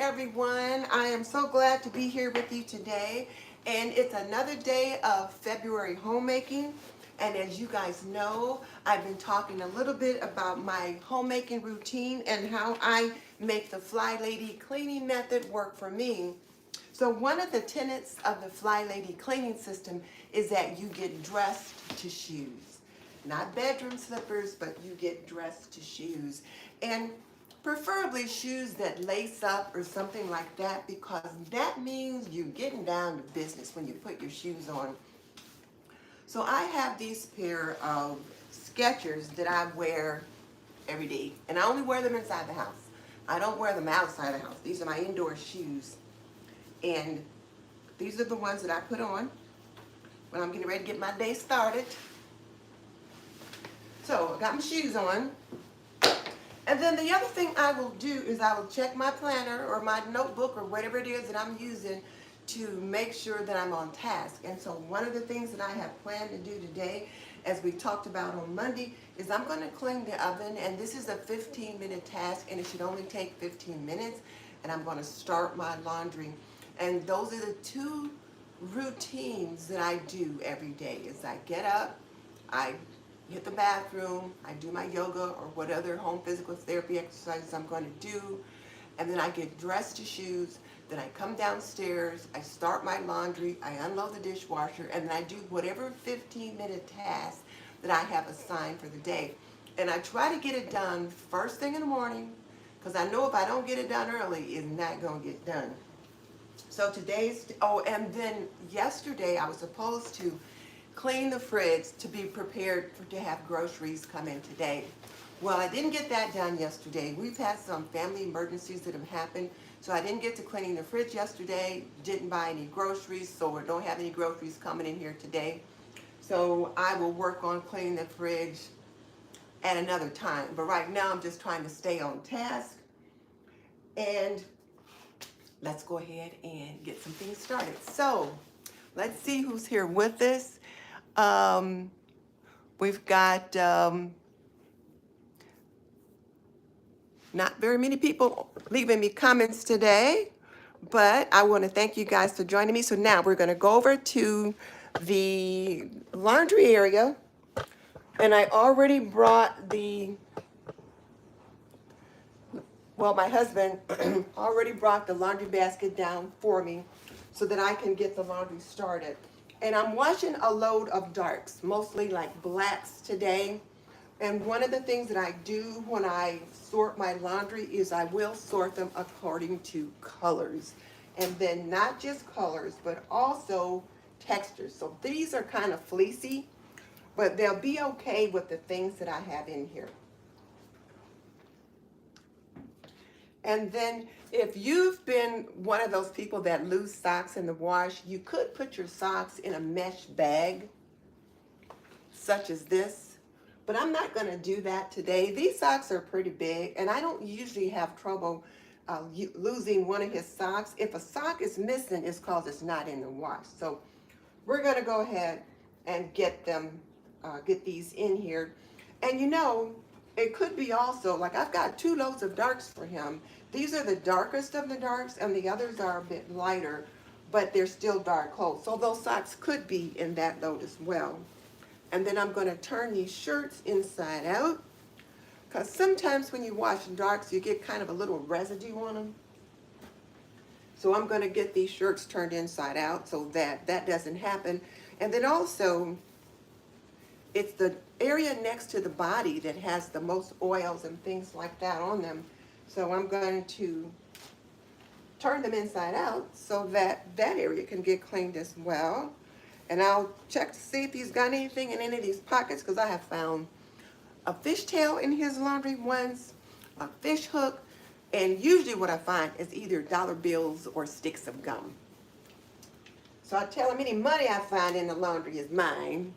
everyone. I am so glad to be here with you today. And it's another day of February homemaking. And as you guys know, I've been talking a little bit about my homemaking routine and how I make the Flylady cleaning method work for me. So one of the tenets of the Flylady cleaning system is that you get dressed to shoes. Not bedroom slippers, but you get dressed to shoes. And preferably shoes that lace up or something like that, because that means you're getting down to business when you put your shoes on. So I have these pair of Skechers that I wear every day, and I only wear them inside the house. I don't wear them outside the house. These are my indoor shoes, and these are the ones that I put on when I'm getting ready to get my day started. So I got my shoes on. And then the other thing I will do is I will check my planner or my notebook or whatever it is that I'm using to make sure that I'm on task. And so one of the things that I have planned to do today, as we talked about on Monday, is I'm going to clean the oven. And this is a 15-minute task, and it should only take 15 minutes. And I'm going to start my laundry. And those are the two routines that I do every day. Is I get up, I hit the bathroom, I do my yoga or what other home physical therapy exercises I'm going to do, and then I get dressed to shoes, then I come downstairs, I start my laundry, I unload the dishwasher, and then I do whatever 15-minute task that I have assigned for the day. And I try to get it done first thing in the morning, because I know if I don't get it done early, it's not going to get done. So and then yesterday I was supposed to clean the fridge to be prepared to have groceries come in today. Well, I didn't get that done yesterday. We've had some family emergencies that have happened, so I didn't get to cleaning the fridge yesterday, didn't buy any groceries, so I don't have any groceries coming in here today. So I will work on cleaning the fridge at another time. But right now I'm just trying to stay on task. And let's go ahead and get some things started. So let's see who's here with us. We've got not very many people leaving me comments today, but I want to thank you guys for joining me. So now we're going to go over to the laundry area, and I already brought my husband already brought the laundry basket down for me so that I can get the laundry started. And I'm washing a load of darks, mostly like blacks today. And one of the things that I do when I sort my laundry is I will sort them according to colors. And then not just colors, but also textures. So these are kind of fleecy, but they'll be okay with the things that I have in here. And then if you've been one of those people that lose socks in the wash, you could put your socks in a mesh bag, such as this. But I'm not going to do that today. These socks are pretty big, and I don't usually have trouble losing one of his socks. If a sock is missing, it's because it's not in the wash. So we're going to go ahead and get these in here. And you know, it could be also, like I've got 2 loads of darks for him. These are the darkest of the darks, and the others are a bit lighter, but they're still dark clothes. So those socks could be in that load as well. And then I'm going to turn these shirts inside out, because sometimes when you wash darks, you get kind of a little residue on them. So I'm going to get these shirts turned inside out so that that doesn't happen. And then also, it's the area next to the body that has the most oils and things like that on them. So I'm going to turn them inside out so that that area can get cleaned as well. And I'll check to see if he's got anything in any of these pockets, because I have found a fishtail in his laundry once, a fish hook, and usually what I find is either dollar bills or sticks of gum. So I tell him any money I find in the laundry is mine.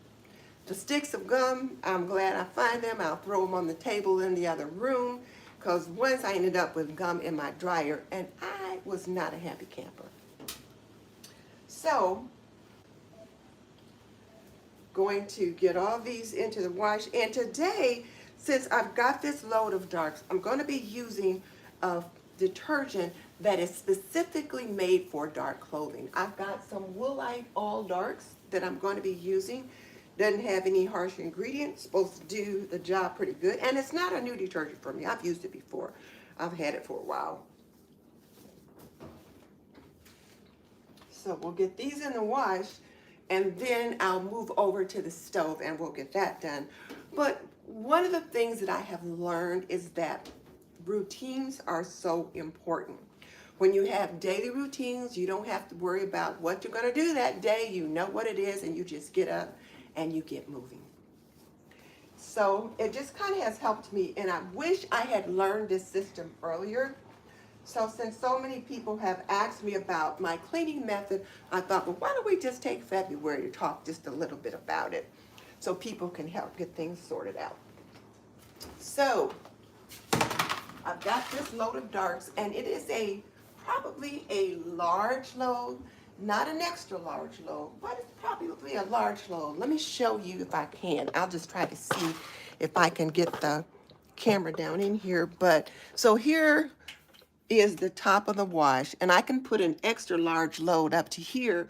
The sticks of gum, I'm glad I find them. I'll throw them on the table in the other room, because once I ended up with gum in my dryer, and I was not a happy camper. So, going to get all these into the wash. And today, since I've got this load of darks, I'm going to be using a detergent that is specifically made for dark clothing. I've got some Woolite All Darks that I'm going to be using. Doesn't have any harsh ingredients, supposed to do the job pretty good. And it's not a new detergent for me. I've used it before. I've had it for a while. So we'll get these in the wash, and then I'll move over to the stove and we'll get that done. But one of the things that I have learned is that routines are so important. When you have daily routines, you don't have to worry about what you're going to do that day. You know what it is, and you just get up and you get moving. So it just kind of has helped me, and I wish I had learned this system earlier. So since so many people have asked me about my cleaning method, I thought, well, why don't we just take February to talk just a little bit about it so people can help get things sorted out. So I've got this load of darks, and it is probably a large load, not an extra large load, but it's probably a large load. Let me show you if I can. I'll just try to see if I can get the camera down in here. But so here is the top of the wash, and I can put an extra large load up to here.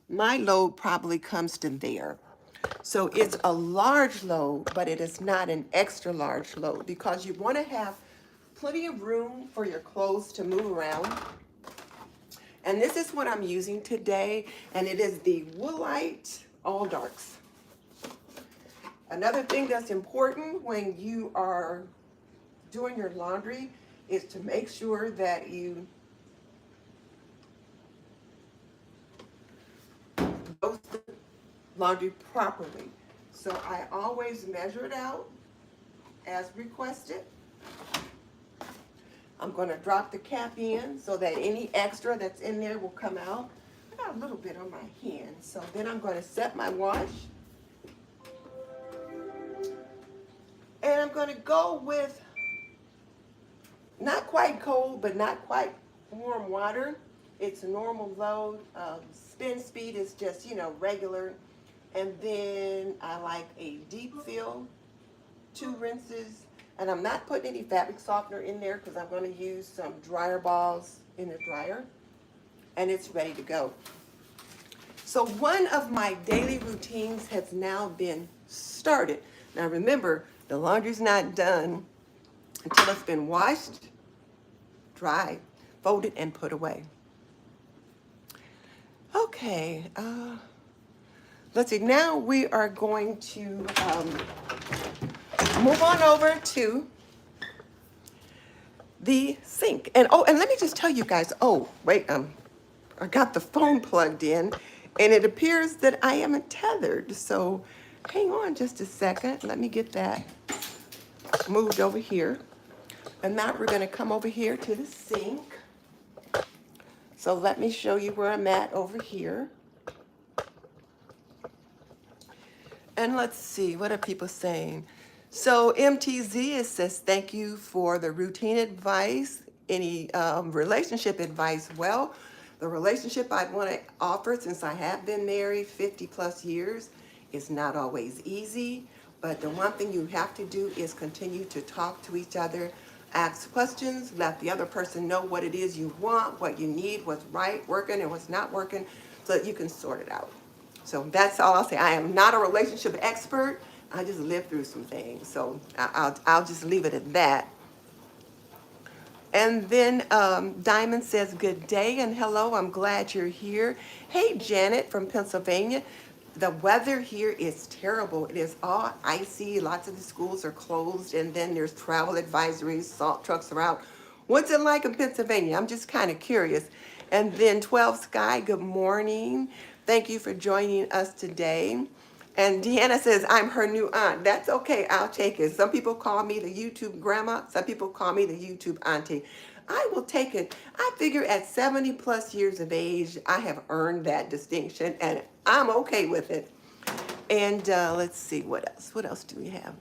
My load probably comes to there. So it's a large load, but it is not an extra large load, because you want to have plenty of room for your clothes to move around. And this is what I'm using today, and it is the Woolite All Darks. Another thing that's important when you are doing your laundry is to make sure that you dose the laundry properly. So I always measure it out as requested. I'm going to drop the cap in so that any extra that's in there will come out. I got a little bit on my hand, so then I'm going to set my wash. And I'm going to go with not quite cold, but not quite warm water. It's a normal load. Spin speed is just, regular. And then I like a deep fill, 2 rinses. And I'm not putting any fabric softener in there because I'm going to use some dryer balls in the dryer. And it's ready to go. So one of my daily routines has now been started. Now remember, the laundry's not done until it's been washed, dried, folded, and put away. Okay, let's see. Now we are going to move on over to the sink. And let me just tell you guys, wait, I got the phone plugged in, and it appears that I am tethered. So hang on just a second. Let me get that moved over here. And now we're going to come over here to the sink. So let me show you where I'm at over here. And let's see, what are people saying? So MTZ says, thank you for the routine advice. Any relationship advice? Well, the relationship I'd want to offer, since I have been married 50 plus years, is not always easy. But the one thing you have to do is continue to talk to each other, ask questions, let the other person know what it is you want, what you need, what's right, working, and what's not working, so that you can sort it out. So that's all I'll say. I am not a relationship expert. I just lived through some things. So I'll just leave it at that. And then Diamond says, good day and hello. I'm glad you're here. Hey, Janet from Pennsylvania. The weather here is terrible. It is all icy. Lots of the schools are closed. And then there's travel advisories. Salt trucks are out. What's it like in Pennsylvania? I'm just kind of curious. And then 12 Sky, good morning. Thank you for joining us today. And Deanna says, I'm her new aunt. That's okay. I'll take it. Some people call me the YouTube grandma. Some people call me the YouTube auntie. I will take it. I figure at 70 plus years of age, I have earned that distinction, and I'm okay with it. And let's see, what else? What else do we have?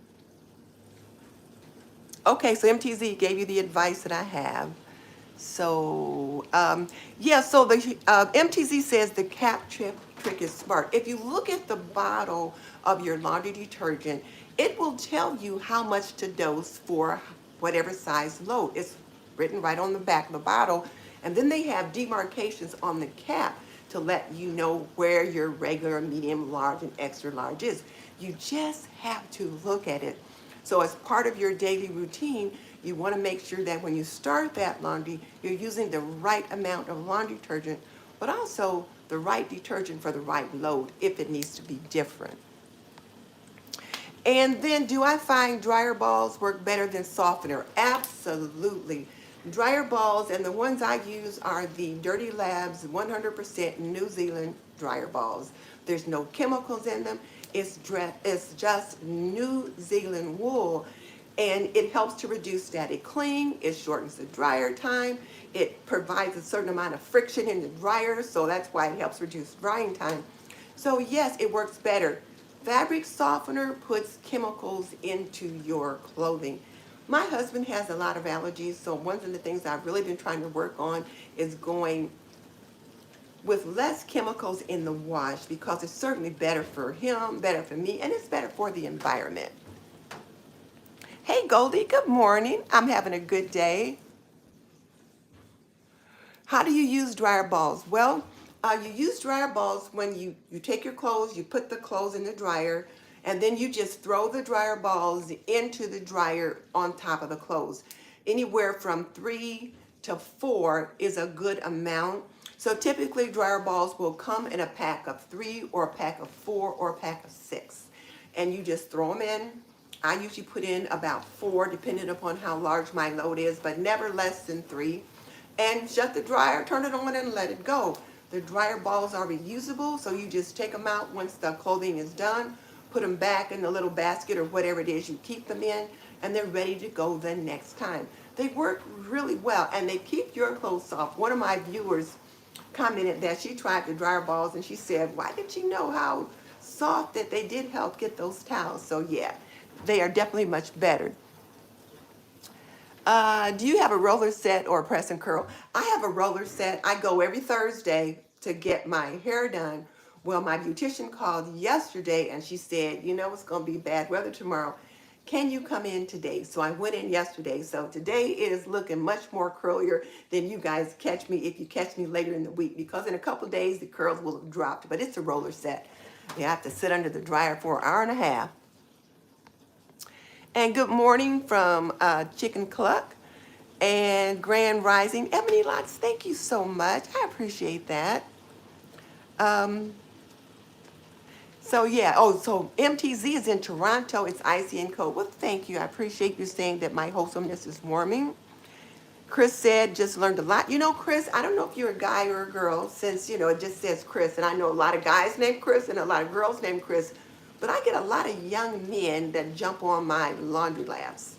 Okay, so MTZ gave you the advice that I have. So, yeah, so the MTZ says the cap trick is smart. If you look at the bottle of your laundry detergent, it will tell you how much to dose for whatever size load. It's written right on the back of the bottle, And then they have demarcations on the cap to let you know where your regular, medium, large, and extra large is. You just have to look at it. So as part of your daily routine, you want to make sure that when you start that laundry, you're using the right amount of laundry detergent, but also the right detergent for the right load if it needs to be different. And then, do I find dryer balls work better than softener? Absolutely. Dryer balls, and the ones I use are the Dirty Labs 100% New Zealand dryer balls. There's no chemicals in them. It's just New Zealand wool, and it helps to reduce static cling. It shortens the dryer time. It provides a certain amount of friction in the dryer, so that's why it helps reduce drying time. So yes, it works better. Fabric softener puts chemicals into your clothing. My husband has a lot of allergies, so one of the things I've really been trying to work on is going with less chemicals in the wash, because it's certainly better for him, better for me, and it's better for the environment. Hey Goldie, good morning. I'm having a good day. How do you use dryer balls? Well, you use dryer balls when you take your clothes, you put the clothes in the dryer, and then you just throw the dryer balls into the dryer on top of the clothes. Anywhere from 3 to 4 is a good amount. So typically dryer balls will come in a pack of 3 or a pack of 4 or a pack of 6. And you just throw them in. I usually put in about 4 depending upon how large my load is, but never less than 3. And shut the dryer, turn it on and let it go. The dryer balls are reusable, so you just take them out once the clothing is done, put them back in the little basket or whatever it is you keep them in, and they're ready to go the next time. They work really well, and they keep your clothes soft. One of my viewers commented that she tried the dryer balls, and she said, why didn't you know how soft that they did help get those towels? So yeah, they are definitely much better. Do you have a roller set or a press and curl? I have a roller set. I go every Thursday to get my hair done. Well, my beautician called yesterday and she said, you know, it's going to be bad weather tomorrow. Can you come in today? So I went in yesterday. So today is looking much more curlier than you guys catch me if you catch me later in the week, because in a couple of days the curls will have dropped. But it's a roller set. You have to sit under the dryer for an hour and a half. And good morning from Chicken Cluck and Grand Rising. Ebony Lots, thank you so much. I appreciate that. So yeah, so MTZ is in Toronto. It's icy and cold. Well, thank you. I appreciate you saying that my wholesomeness is warming. Chris said, just learned a lot. You know, Chris, I don't know if you're a guy or a girl, since, you know, it just says Chris. And I know a lot of guys named Chris and a lot of girls named Chris. But I get a lot of young men that jump on my laundry labs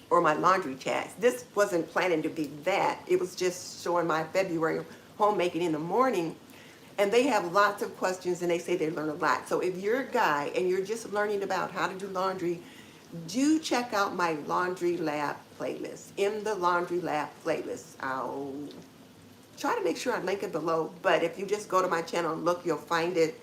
or my laundry chats. This wasn't planning to be that. It was just showing my February homemaking in the morning. And they have lots of questions and they say they learn a lot. So if you're a guy and you're just learning about how to do laundry, do check out my laundry lab playlist. In the laundry lab playlist, I'll try to make sure I link it below. But if you just go to my channel and look, you'll find it.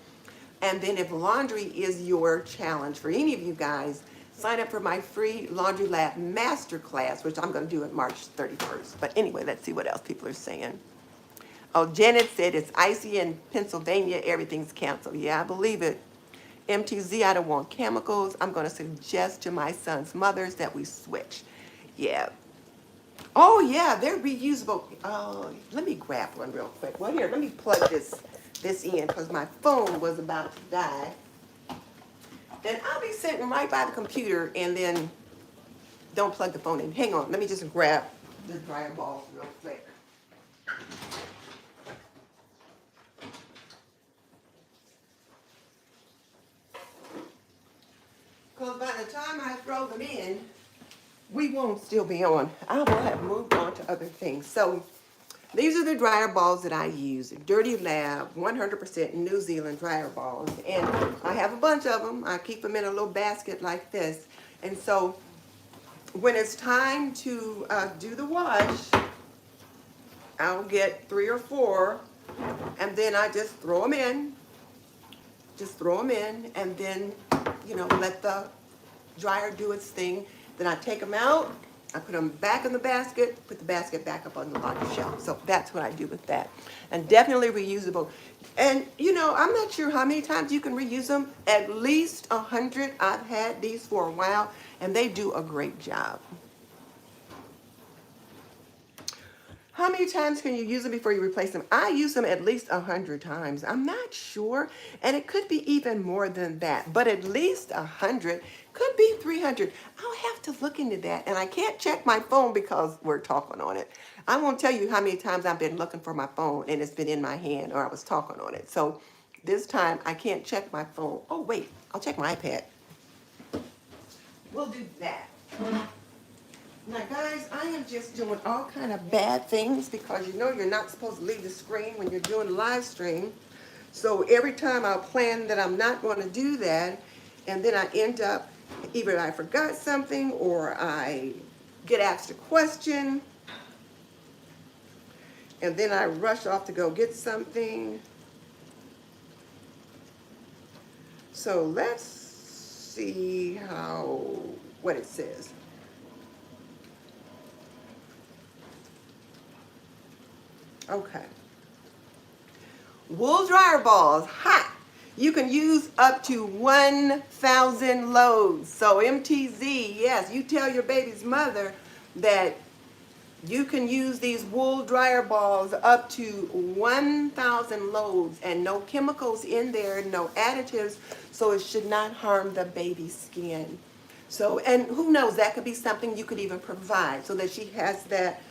And then if laundry is your challenge for any of you guys, sign up for my free Laundry Lab Masterclass, which I'm going to do on March 31st. But anyway, let's see what else people are saying. Oh, Janet said it's icy in Pennsylvania. Everything's canceled. Yeah, I believe it. MTZ, I don't want chemicals. I'm going to suggest to my son's mothers that we switch. Yeah. Oh, yeah, they're reusable. Oh, let me grab one real quick. Well, here, let me plug this in because my phone was about to die. Then I'll be sitting right by the computer and then don't plug the phone in. Hang on, let me just grab the dryer balls real quick. Because by the time I throw them in, we won't still be on. I will have moved on to other things. So these are the dryer balls that I use. Dirty Lab, 100% New Zealand dryer balls. And I have a bunch of them. I keep them in a little basket like this. And so when it's time to do the wash, I'll get 3 or 4. And then I just throw them in. Just throw them in. And then, you know, let the dryer do its thing. Then I take them out. I put them back in the basket, put the basket back up on the laundry shelf. So that's what I do with that. And definitely reusable. And you know, I'm not sure how many times you can reuse them. At least 100. I've had these for a while, and they do a great job. How many times can you use them before you replace them? I use them at least 100 times. I'm not sure, and it could be even more than that, but at least 100, could be 300. I'll have to look into that, and I can't check my phone because we're talking on it. I won't tell you how many times I've been looking for my phone and it's been in my hand or I was talking on it. So this time I can't check my phone. Oh wait, I'll check my iPad. We'll do that. Now guys, I am just doing all kind of bad things because you know you're not supposed to leave the screen when you're doing a live stream. So every time I'll plan that I'm not going to do that, and then I end up, either I forgot something or I get asked a question, and then I rush off to go get something. So let's see what it says. Okay. Wool dryer balls, hot. You can use up to 1,000 loads. So MTZ, yes, you tell your baby's mother that you can use these wool dryer balls up to 1,000 loads and no chemicals in there, no additives, so it should not harm the baby's skin. So, and who knows, that could be something you could even provide so that she has that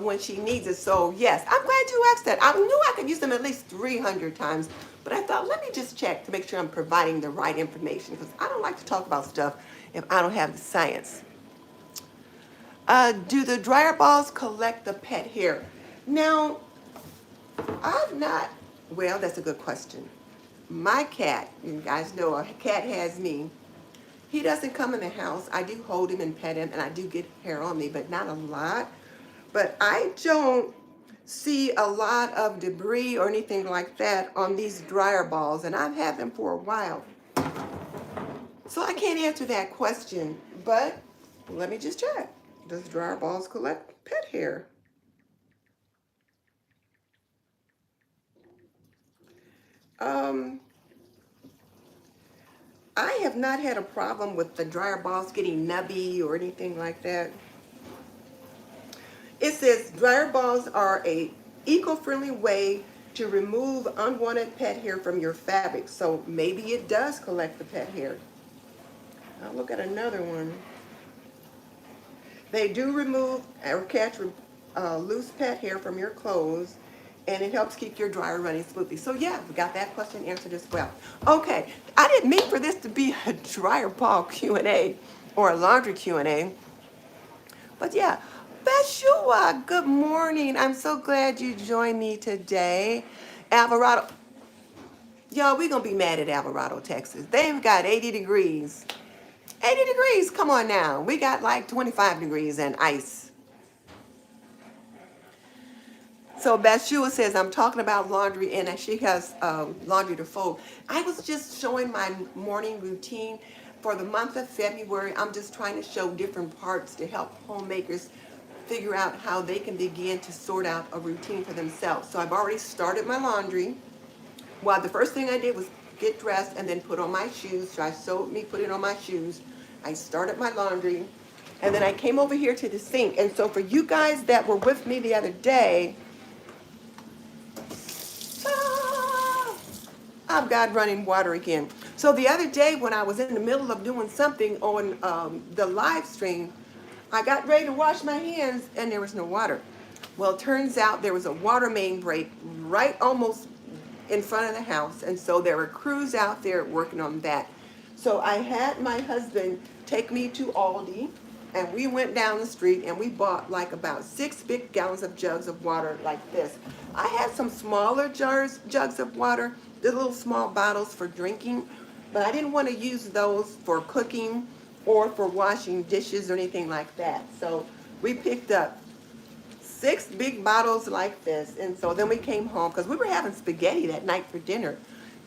when she needs it. So yes, I'm glad you asked that. I knew I could use them at least 300 times, but I thought, let me just check to make sure I'm providing the right information because I don't like to talk about stuff if I don't have the science. Do the dryer balls collect the pet hair? Now, I've not, well, that's a good question. My cat, you guys know a cat has me. He doesn't come in the house. I do hold him and pet him, and I do get hair on me, but not a lot. But I don't see a lot of debris or anything like that on these dryer balls, and I've had them for a while. So I can't answer that question, but let me just check. Does dryer balls collect pet hair? I have not had a problem with the dryer balls getting nubby or anything like that. It says dryer balls are a eco-friendly way to remove unwanted pet hair from your fabric. So maybe it does collect the pet hair. I'll look at another one. They do remove or catch loose pet hair from your clothes, and it helps keep your dryer running smoothly. So yeah, we got that question answered as well. Okay, I didn't mean for this to be a dryer ball Q&A or a laundry Q&A, but yeah. Beshua, good morning. I'm so glad you joined me today. Alvarado, y'all, we're going to be mad at Alvarado, Texas. They've got 80 degrees. 80 degrees, come on now. We got like 25 degrees and ice. So Beshua says, I'm talking about laundry and she has laundry to fold. I was just showing my morning routine for the month of February. I'm just trying to show different parts to help homemakers figure out how they can begin to sort out a routine for themselves. So I've already started my laundry. Well, the first thing I did was get dressed and then put on my shoes. So I sewed me, put it on my shoes. I started my laundry. And then I came over here to the sink. And so for you guys that were with me the other day, I've got running water again. So the other day when I was in the middle of doing something on the live stream, I got ready to wash my hands and there was no water. Well, it turns out there was a water main break right almost in front of the house. And so there were crews out there working on that. So I had my husband take me to Aldi and we went down the street and we bought like about 6 big gallons of jugs of water like this. I had some smaller jugs of water, the little small bottles for drinking, but I didn't want to use those for cooking or for washing dishes or anything like that. So we picked up 6 big bottles like this. And so then we came home because we were having spaghetti that night for dinner.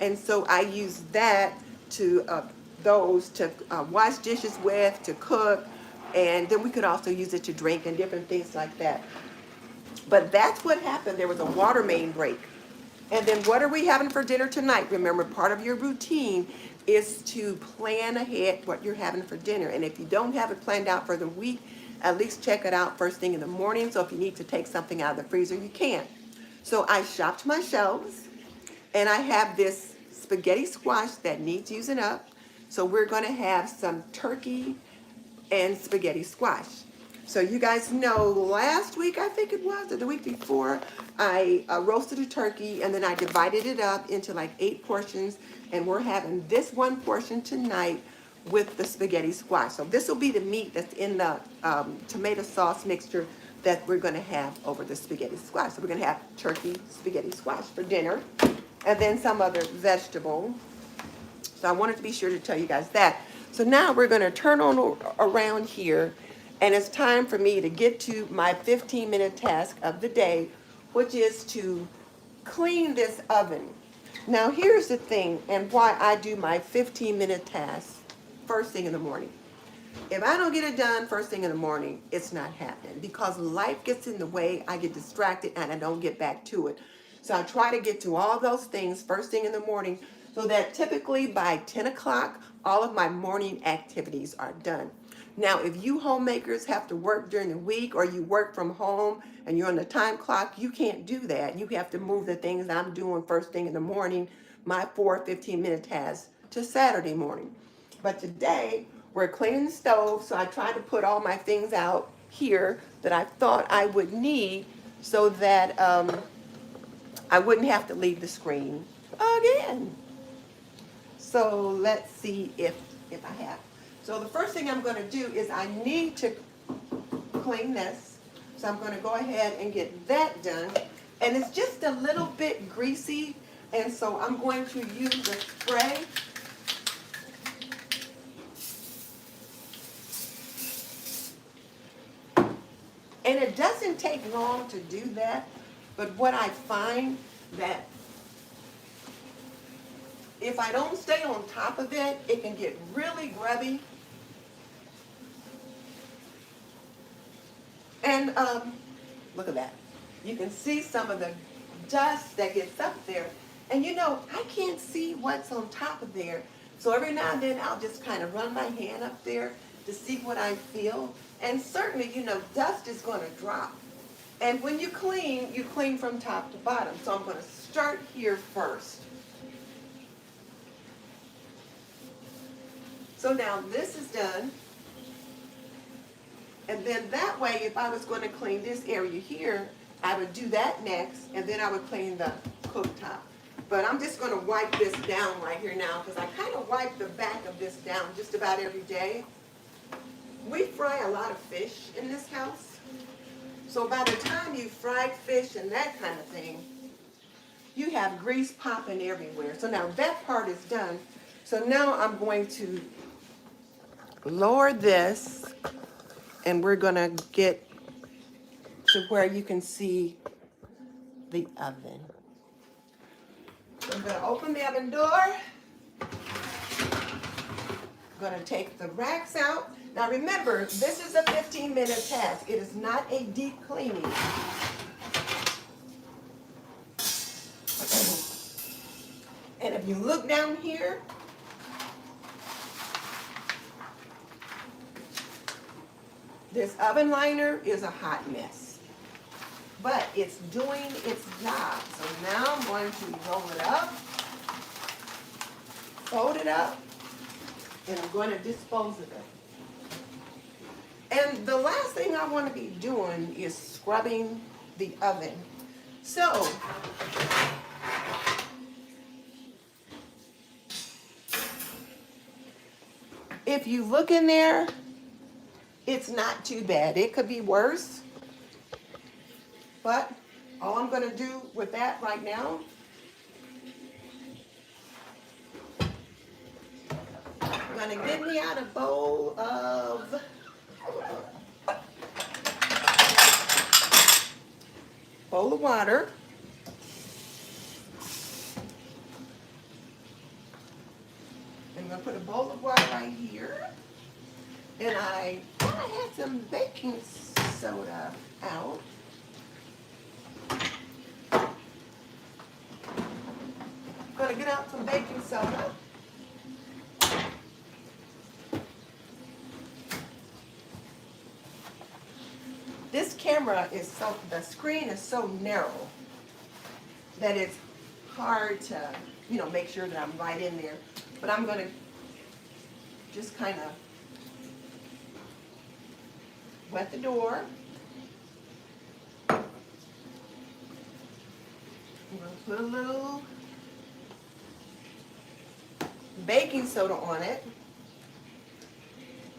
And so I used that to wash dishes with, to cook, And then we could also use it to drink and different things like that. But that's what happened. There was a water main break. And then what are we having for dinner tonight? Remember, part of your routine is to plan ahead what you're having for dinner. And if you don't have it planned out for the week, at least check it out first thing in the morning. So if you need to take something out of the freezer, you can. So I shopped my shelves, and I have this spaghetti squash that needs using up. So we're going to have some turkey and spaghetti squash. So you guys know last week, I think it was, or the week before, I roasted a turkey and then I divided it up into like 8 portions, and we're having this one portion tonight with the spaghetti squash. So this will be the meat that's in the tomato sauce mixture that we're going to have over the spaghetti squash. So we're going to have turkey spaghetti squash for dinner, and then some other vegetable. So I wanted to be sure to tell you guys that. So now we're going to turn on around here, and it's time for me to get to my 15-minute task of the day, which is to clean this oven. Now here's the thing, and why I do my 15-minute task first thing in the morning. If I don't get it done first thing in the morning, it's not happening, because life gets in the way, I get distracted, and I don't get back to it. So I try to get to all those things first thing in the morning, so that typically by 10 o'clock, all of my morning activities are done. Now, if you homemakers have to work during the week, or you work from home and you're on the time clock, you can't do that. You have to move the things I'm doing first thing in the morning, my 4 15-minute tasks, to Saturday morning. But today, we're cleaning the stove, so I tried to put all my things out here that I thought I would need, so that I wouldn't have to leave the screen again. So let's see if I have. So the first thing I'm going to do is I need to clean this. So I'm going to go ahead and get that done. And it's just a little bit greasy, and so I'm going to use the spray. And it doesn't take long to do that, but what I find that if I don't stay on top of it, it can get really grubby. And look at that. You can see some of the dust that gets up there. And you know, I can't see what's on top of there. So every now and then I'll just kind of run my hand up there to see what I feel. And certainly, you know, dust is going to drop. And when you clean from top to bottom. So I'm going to start here first. So now this is done. And then that way, if I was going to clean this area here, I would do that next, and then I would clean the cooktop. But I'm just going to wipe this down right here now, because I kind of wipe the back of this down just about every day. We fry a lot of fish in this house. So by the time you fried fish and that kind of thing, you have grease popping everywhere. So now that part is done. So now I'm going to lower this, and we're going to get to where you can see the oven. So I'm going to open the oven door. I'm going to take the racks out. Now remember, this is a 15-minute task. It is not a deep cleaning. And if you look down here, this oven liner is a hot mess, but it's doing its job. So now I'm going to roll it up, fold it up, and I'm going to dispose of it. And the last thing I want to be doing is scrubbing the oven. So if you look in there, it's not too bad. It could be worse. But all I'm going to do with that right now, I'm going to get me out a bowl of water. I'm going to put a bowl of water right here. And I had some baking soda out. Gonna get out some baking soda. This camera is the screen is so narrow that it's hard to, make sure that I'm right in there. But I'm gonna just kind of wet the door. I'm gonna put a little baking soda on it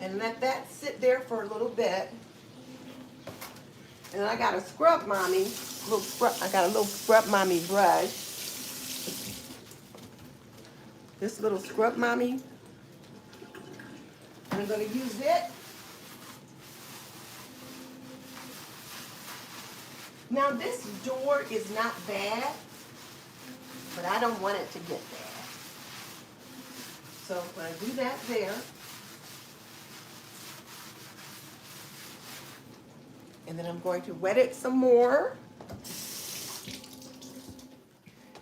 and let that sit there for a little bit. And I got a scrub mommy, I got a little scrub mommy brush. This little scrub mommy. I'm going to use it. Now this door is not bad, but I don't want it to get bad. So I'm going to do that there. And then I'm going to wet it some more.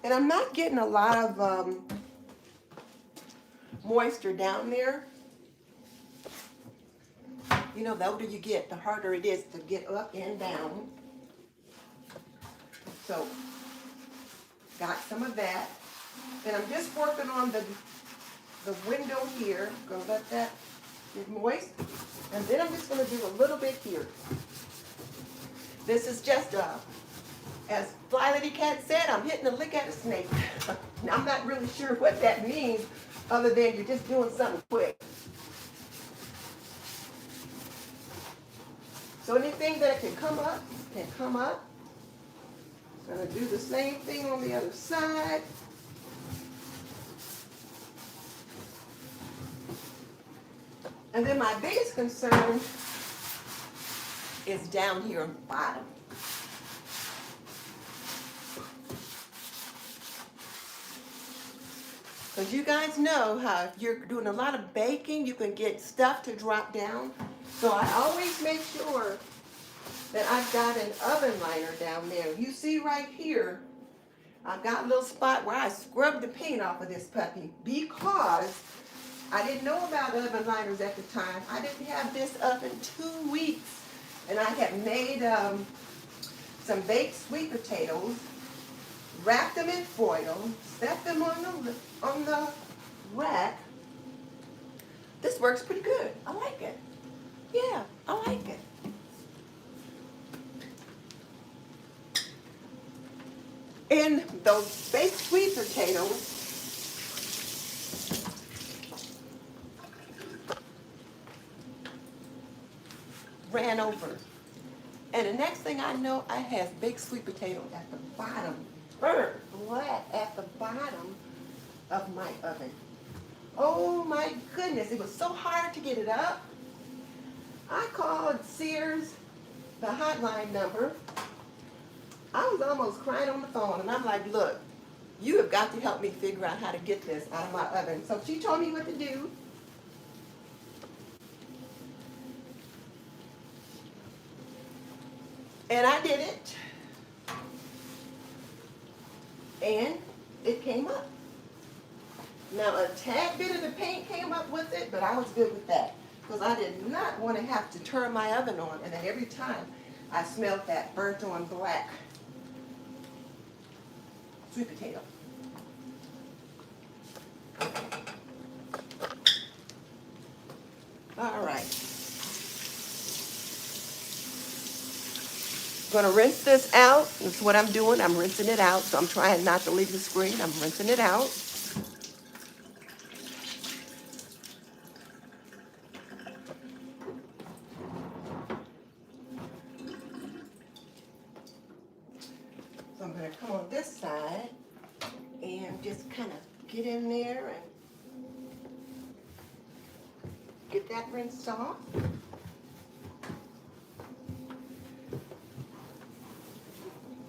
And I'm not getting a lot of moisture down there. The older you get, the harder it is to get up and down. So, got some of that. And I'm just working on the window here. Gonna let that get moist. And then I'm just gonna do a little bit here. This is just as Flylady Cat said, I'm hitting a lick at a snake. Now, I'm not really sure what that means, other than you're just doing something quick. So anything that can come up, can come up. I'm going to do the same thing on the other side. And then my biggest concern is down here on the bottom. Because you guys know how if you're doing a lot of baking, you can get stuff to drop down. So I always make sure that I've got an oven liner down there. You see right here, I've got a little spot where I scrubbed the paint off of this puppy because I didn't know about oven liners at the time. I didn't have this oven 2 weeks. And I had made some baked sweet potatoes, wrapped them in foil, set them on the rack. This works pretty good. I like it. Yeah, I like it. And those baked sweet potatoes, ran over. And the next thing I know, I have baked sweet potato at the bottom, burnt flat at the bottom of my oven. Oh my goodness, it was so hard to get it up. I called Sears, the hotline number. I was almost crying on the phone, and I'm like, look, you have got to help me figure out how to get this out of my oven. So she told me what to do. And I did it. And it came up. Now, a tad bit of the paint came up with it, but I was good with that. Because I did not want to have to turn my oven on. And then every time I smelled that burnt on black sweet potato. All right. I'm going to rinse this out. That's what I'm doing. I'm rinsing it out. So I'm trying not to leave the screen. I'm rinsing it out. So I'm going to come on this side and just kind of get in there and get that rinsed off.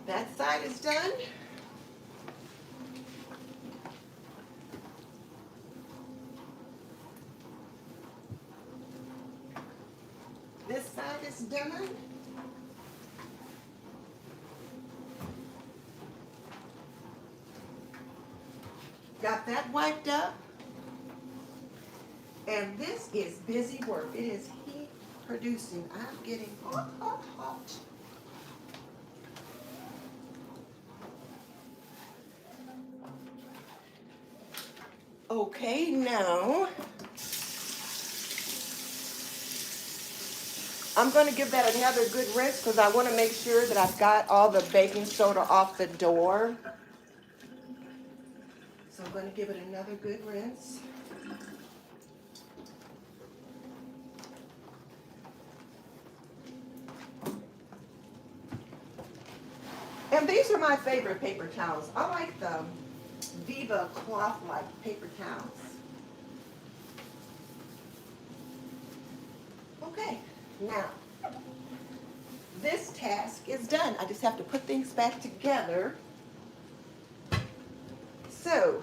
That side is done. that's done. Got that wiped up. And this is busy work. It is heat producing. I'm getting hot, hot, hot. Okay, now I'm going to give that another good rinse because I want to make sure that I've got all the baking soda off the door. So I'm going to give it another good rinse. And these are my favorite paper towels. I like the Viva cloth-like paper towels. Okay, now this task is done. I just have to put things back together. So,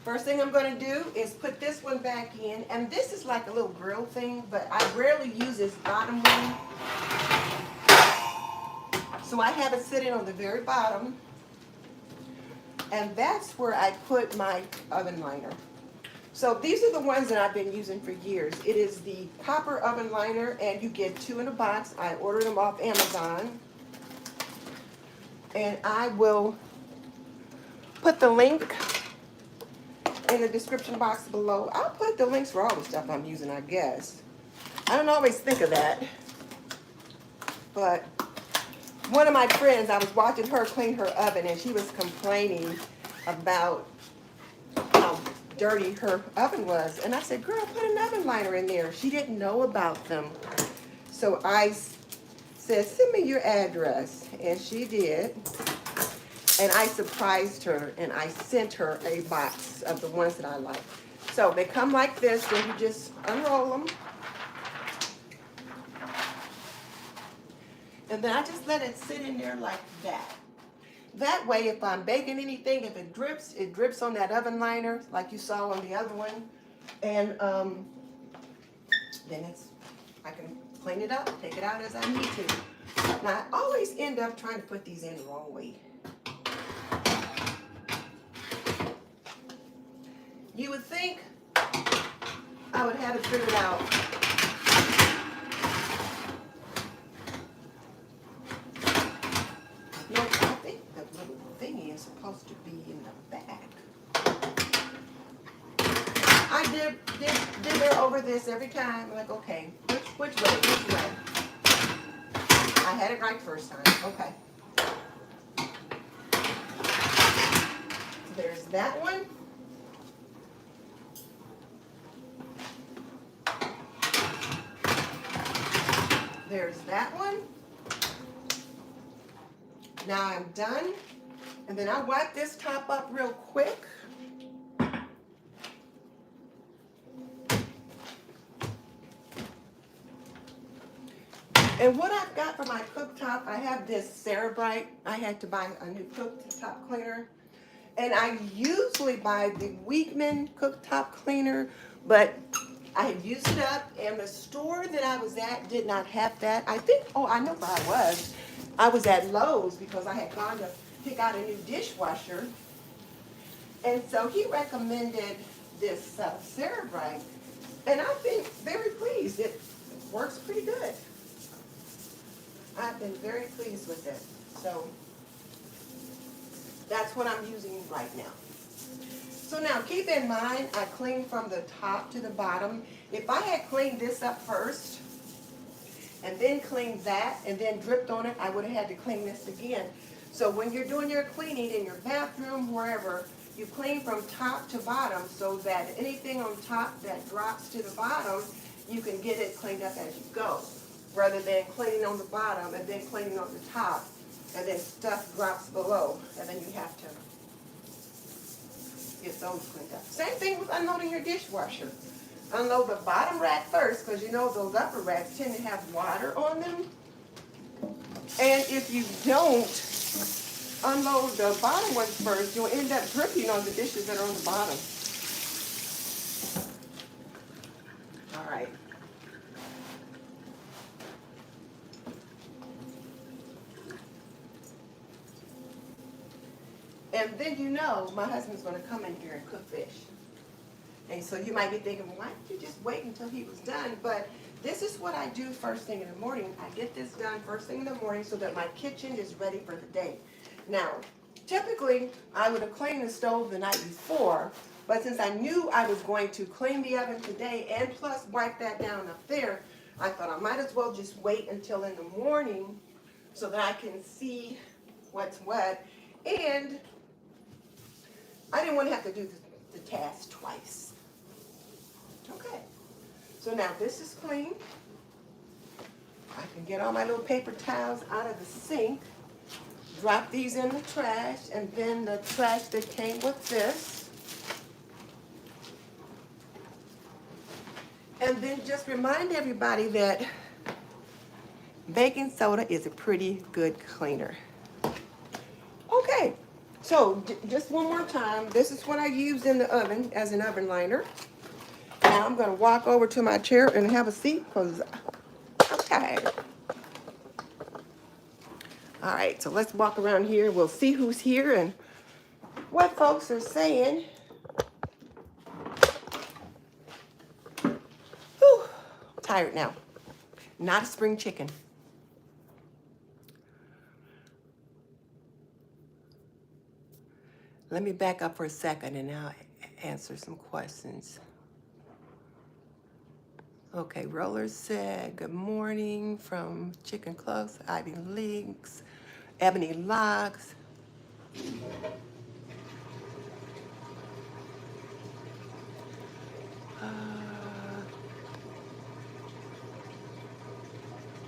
first thing I'm going to do is put this one back in. And this is like a little grill thing, but I rarely use this bottom one. So I have it sitting on the very bottom. And that's where I put my oven liner. So these are the ones that I've been using for years. It is the copper oven liner, and you get 2 in a box. I ordered them off Amazon. And I will put the link in the description box below. I'll put the links for all the stuff I'm using, I guess. I don't always think of that. But one of my friends, I was watching her clean her oven, and she was complaining about how dirty her oven was. And I said, girl, put an oven liner in there. She didn't know about them. So I said, send me your address. And she did. And I surprised her, and I sent her a box of the ones that I like. So they come like this, then you just unroll them. And then I just let it sit in there like that. That way, if I'm baking anything, if it drips on that oven liner, like you saw on the other one. And then I can clean it up, take it out as I need to. Now, I always end up trying to put these in the wrong way. You would think I would have it figured out. No, I think the little thingy is supposed to be in the back. I did her over this every time. Like, okay, which way? I had it right first time. Okay. There's that one. There's that one. Now I'm done. And then I wipe this top up real quick. And what I've got for my cooktop, I have this Cerebrite. I had to buy a new cooktop cleaner. And I usually buy the Heinemann cooktop cleaner, but I had used it up, and the store that I was at did not have that. I think, oh, I know where I was. I was at Lowe's because I had gone to pick out a new dishwasher. And so he recommended this Cerebrite, and I've been very pleased. It works pretty good. I've been very pleased with it. So that's what I'm using right now. So now keep in mind, I cleaned from the top to the bottom. If I had cleaned this up first, and then cleaned that, and then dripped on it, I would have had to clean this again. So when you're doing your cleaning in your bathroom, wherever, you clean from top to bottom so that anything on top that drops to the bottom, you can get it cleaned up as you go, rather than cleaning on the bottom and then cleaning on the top, and then stuff drops below, and then you have to get those cleaned up. Same thing with unloading your dishwasher. Unload the bottom rack first, because you know those upper racks tend to have water on them. And if you don't unload the bottom ones first, you'll end up dripping on the dishes that are on the bottom. All right. And then you know my husband's going to come in here and cook fish. And so you might be thinking, well, why didn't you just wait until he was done? But this is what I do first thing in the morning. I get this done first thing in the morning so that my kitchen is ready for the day. Now, typically, I would have cleaned the stove the night before, but since I knew I was going to clean the oven today and plus wipe that down up there, I thought I might as well just wait until in the morning so that I can see what's what. And I didn't want to have to do the task twice. Okay, so now this is clean. I can get all my little paper towels out of the sink, drop these in the trash, and then the trash that came with this. And then just remind everybody that baking soda is a pretty good cleaner. Okay, so just one more time, this is what I use in the oven as an oven liner. Now I'm going to walk over to my chair and have a seat because I'm tired. All right, so let's walk around here. We'll see who's here and what folks are saying. Whew, I'm tired now. Not a spring chicken. Let me back up for a second and I'll answer some questions. Okay, Roller said, good morning from Chicken Clucks, Ivy Leaks, Ebony Locks.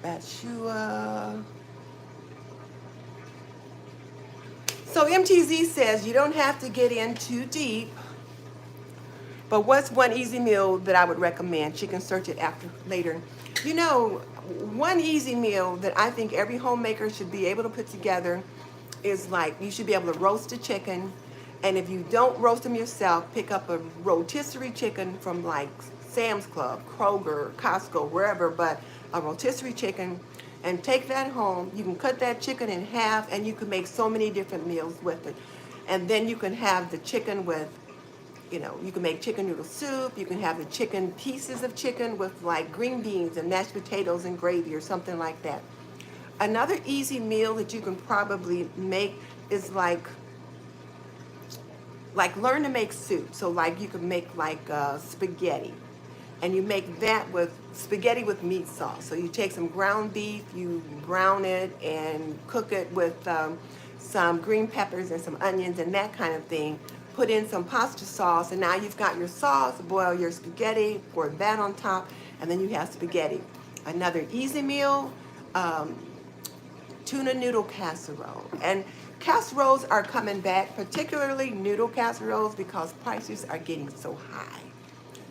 Batshua. So MTZ says you don't have to get in too deep, but what's one easy meal that I would recommend? She can search it after later. You know, one easy meal that I think every homemaker should be able to put together is like you should be able to roast a chicken, and if you don't roast them yourself, pick up a rotisserie chicken from like Sam's Club, Kroger, Costco, wherever, but a rotisserie chicken, and take that home. You can cut that chicken in half and you can make so many different meals with it. And then you can have the chicken with, you know, you can make chicken noodle soup. You can have the chicken, pieces of chicken with like green beans and mashed potatoes and gravy or something like that. Another easy meal that you can probably make is like learn to make soup. So like you can make like spaghetti, and you make that with spaghetti with meat sauce. So you take some ground beef, you brown it and cook it with some green peppers and some onions and that kind of thing. Put in some pasta sauce, and now you've got your sauce. Boil your spaghetti, pour that on top, and then you have spaghetti. Another easy meal, tuna noodle casserole. And casseroles are coming back, particularly noodle casseroles, because prices are getting so high.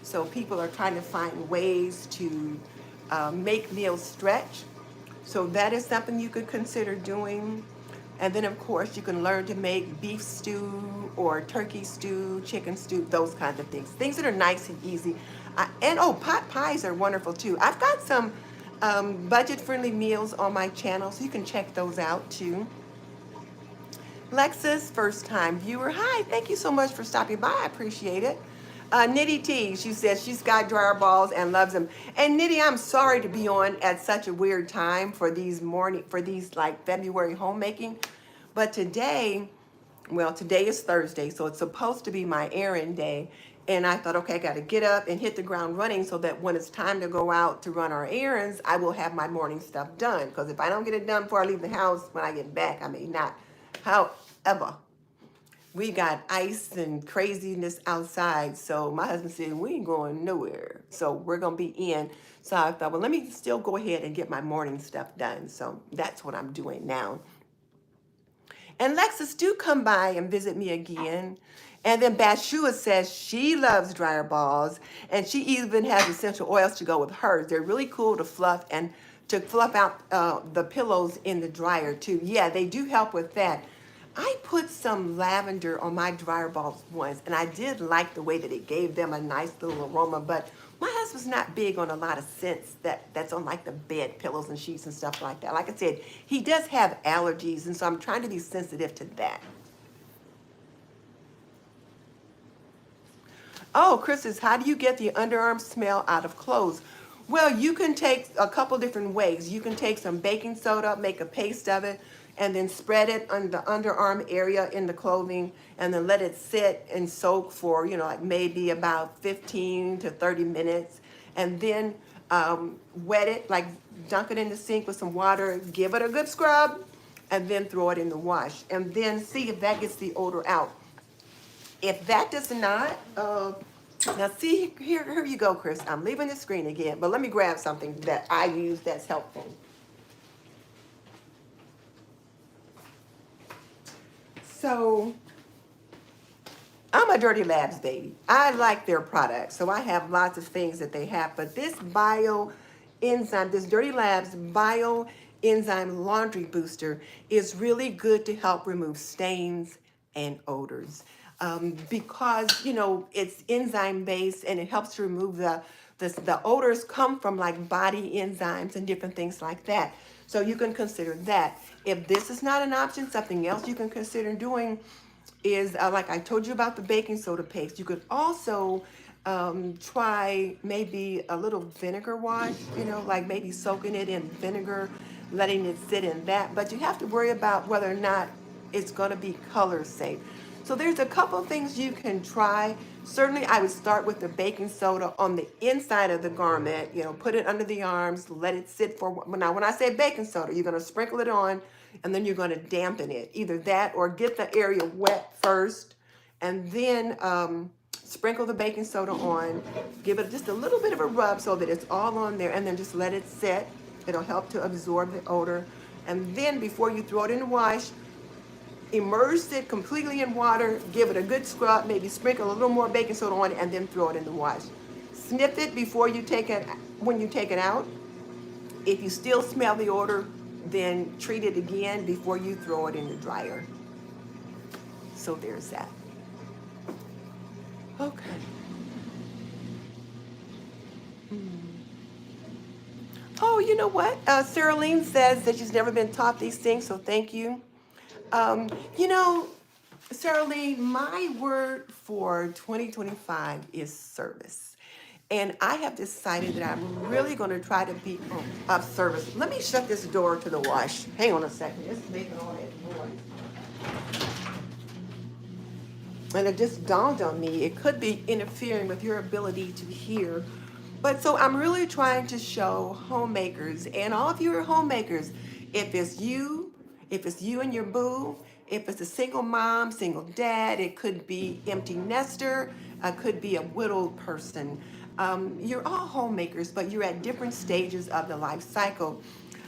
So people are trying to find ways to make meals stretch. So that is something you could consider doing. And then of course you can learn to make beef stew or turkey stew, chicken stew, those kinds of things. Things that are nice and easy. And pot pies are wonderful too. I've got some budget-friendly meals on my channel, so you can check those out too. Lexus, first-time viewer. Hi, thank you so much for stopping by. I appreciate it. Nitty T, she says she's got dryer balls and loves them. And Nitty, I'm sorry to be on at such a weird time for these like February homemaking. But today, well, today is Thursday, so it's supposed to be my errand day. And I thought, okay, I got to get up and hit the ground running so that when it's time to go out to run our errands, I will have my morning stuff done. Because if I don't get it done before I leave the house, when I get back, I may not. However, we got ice and craziness outside, so my husband said, we ain't going nowhere. So we're going to be in. So I thought, well, let me still go ahead and get my morning stuff done. So that's what I'm doing now. And Lexus, do come by and visit me again. And then Bathshua says she loves dryer balls, and she even has essential oils to go with hers. They're really cool to fluff and to fluff out the pillows in the dryer too. Yeah, they do help with that. I put some lavender on my dryer balls once, and I did like the way that it gave them a nice little aroma, but my husband's not big on a lot of scents that's on like the bed pillows and sheets and stuff like that. Like I said, he does have allergies, and so I'm trying to be sensitive to that. Oh, Chris says, how do you get the underarm smell out of clothes? Well, you can take a couple different ways. You can take some baking soda, make a paste of it, and then spread it on the underarm area in the clothing, and then let it sit and soak for, like maybe about 15 to 30 minutes. And then wet it, like dunk it in the sink with some water, give it a good scrub, and then throw it in the wash. And then see if that gets the odor out. If that does not, now see, here you go, Chris. I'm leaving the screen again, but let me grab something that I use that's helpful. So, I'm a Dirty Labs baby. I like their products, so I have lots of things that they have, but this this Dirty Labs bio enzyme laundry booster is really good to help remove stains and odors. Because it's enzyme based and it helps to remove the odors come from like body enzymes and different things like that. So you can consider that. If this is not an option, something else you can consider doing is like I told you about the baking soda paste. You could also try maybe a little vinegar wash, like maybe soaking it in vinegar, letting it sit in that. But you have to worry about whether or not it's going to be color safe. So there's a couple things you can try. Certainly I would start with the baking soda on the inside of the garment, put it under the arms, let it sit for, now when I say baking soda, you're going to sprinkle it on and then you're going to dampen it. Either that or get the area wet first and then sprinkle the baking soda on, give it just a little bit of a rub so that it's all on there, and then just let it sit. It'll help to absorb the odor. And then before you throw it in the wash, immerse it completely in water, give it a good scrub, maybe sprinkle a little more baking soda on it, and then throw it in the wash. Sniff it before you take it, when you take it out. If you still smell the odor, then treat it again before you throw it in the dryer. So there's that. Okay. Oh, you know what? Sarah Lean says that she's never been taught these things, so thank you. Sarah Lee, my word for 2025 is service. And I have decided that I'm really going to try to be of service. Let me shut this door to the wash. Hang on a second. It's making all that noise. And it just dawned on me, it could be interfering with your ability to hear. But so I'm really trying to show homemakers, and all of you are homemakers, if it's you and your boo, if it's a single mom, single dad, it could be empty nester, it could be a widowed person. You're all homemakers, but you're at different stages of the life cycle.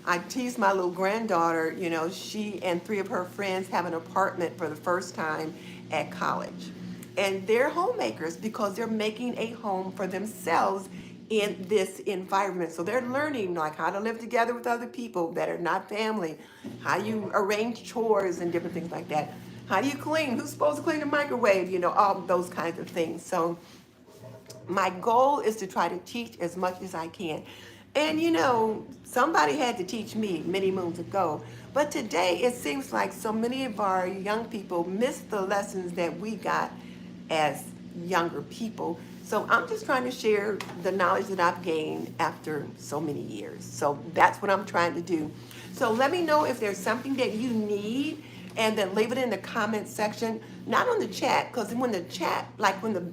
I tease my little granddaughter, she and 3 of her friends have an apartment for the first time at college. And they're homemakers because they're making a home for themselves in this environment. So they're learning like how to live together with other people that are not family, how you arrange chores and different things like that. How do you clean? Who's supposed to clean the microwave? All those kinds of things. So my goal is to try to teach as much as I can. And somebody had to teach me many moons ago. But today it seems like so many of our young people miss the lessons that we got as younger people. So I'm just trying to share the knowledge that I've gained after so many years. So that's what I'm trying to do. So let me know if there's something that you need, and then leave it in the comment section, not on the chat, because when the chat, like when the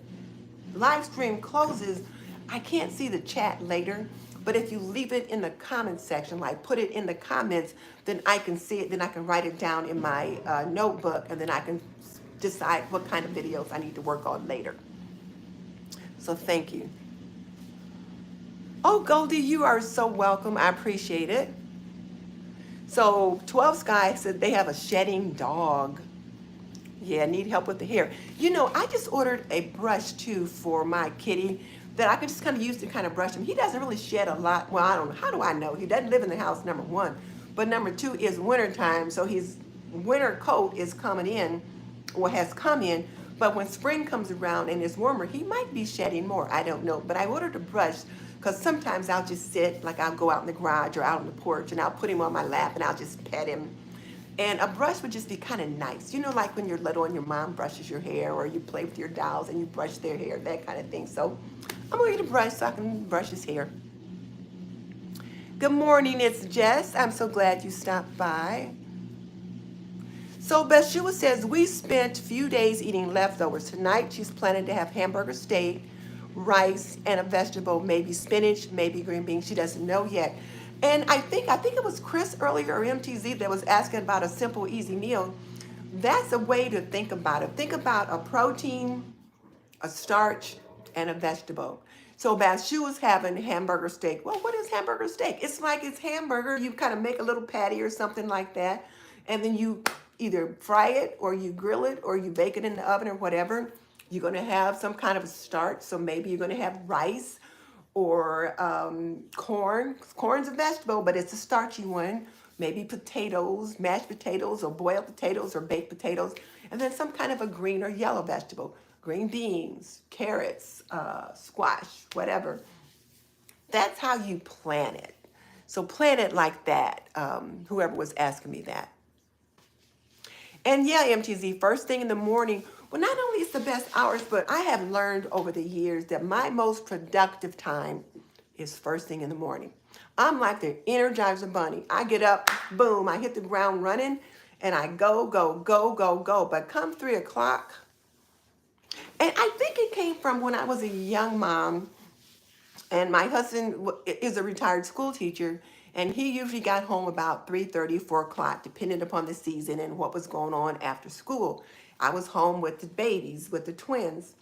live stream closes, I can't see the chat later. But if you leave it in the comment section, like put it in the comments, then I can see it, then I can write it down in my notebook, and then I can decide what kind of videos I need to work on later. So thank you. Oh, Goldie, you are so welcome. I appreciate it. So 12 Sky said they have a shedding dog. Yeah, need help with the hair. I just ordered a brush too for my kitty that I can just kind of use to kind of brush him. He doesn't really shed a lot. Well, I don't know. How do I know? He doesn't live in the house, number one. But number two is wintertime, so his winter coat is coming in, or has come in. But when spring comes around and it's warmer, he might be shedding more. I don't know. But I ordered a brush because sometimes I'll just sit, like I'll go out in the garage or out on the porch, and I'll put him on my lap and I'll just pet him. And a brush would just be kind of nice. You know, like when you're little and your mom brushes your hair, or you play with your dolls and you brush their hair, that kind of thing. So I'm going to get a brush so I can brush his hair. Good morning, it's Jess. I'm so glad you stopped by. So Bathsheba says, we spent a few days eating leftovers. Tonight she's planning to have hamburger steak, rice, and a vegetable, maybe spinach, maybe green beans. She doesn't know yet. And I think it was Chris earlier or MTZ that was asking about a simple, easy meal. That's a way to think about it. Think about a protein, a starch, and a vegetable. So Bathsheba's having hamburger steak. Well, what is hamburger steak? It's like it's hamburger. You kind of make a little patty or something like that, and then you either fry it or you grill it or you bake it in the oven or whatever. You're going to have some kind of a starch. So maybe you're going to have rice or corn. Corn's a vegetable, but it's a starchy one. Maybe potatoes, mashed potatoes, or boiled potatoes, or baked potatoes, and then some kind of a green or yellow vegetable. Green beans, carrots, squash, whatever. That's how you plan it. So plan it like that. Whoever was asking me that. And yeah, MTZ, first thing in the morning. Well, not only is the best hours, but I have learned over the years that my most productive time is first thing in the morning. I'm like the Energizer Bunny. I get up, boom, I hit the ground running, and I go, go, go, go, go. But come 3 o'clock, and I think it came from when I was a young mom, and my husband is a retired school teacher, and he usually got home about 3:30, 4 o'clock, depending upon the season and what was going on after school. I was home with the babies, with the twins.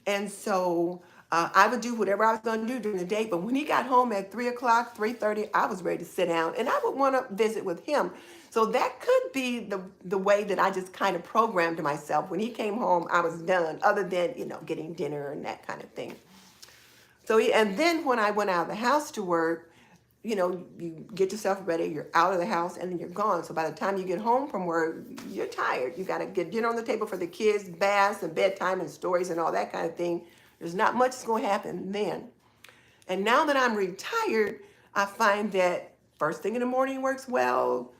And so I would do whatever I was going to do during the day. But when he got home at 3 o'clock, 3:30, I was ready to sit down, and I would want to visit with him. So that could be the way that I just kind of programmed myself. When he came home, I was done, other than, getting dinner and that kind of thing. So, and then when I went out of the house to work, you get yourself ready, you're out of the house, and then you're gone. So by the time you get home from work, you're tired. You got to get dinner on the table for the kids, baths and bedtime and stories and all that kind of thing. There's not much that's going to happen then. And now that I'm retired, I find that first thing in the morning works well.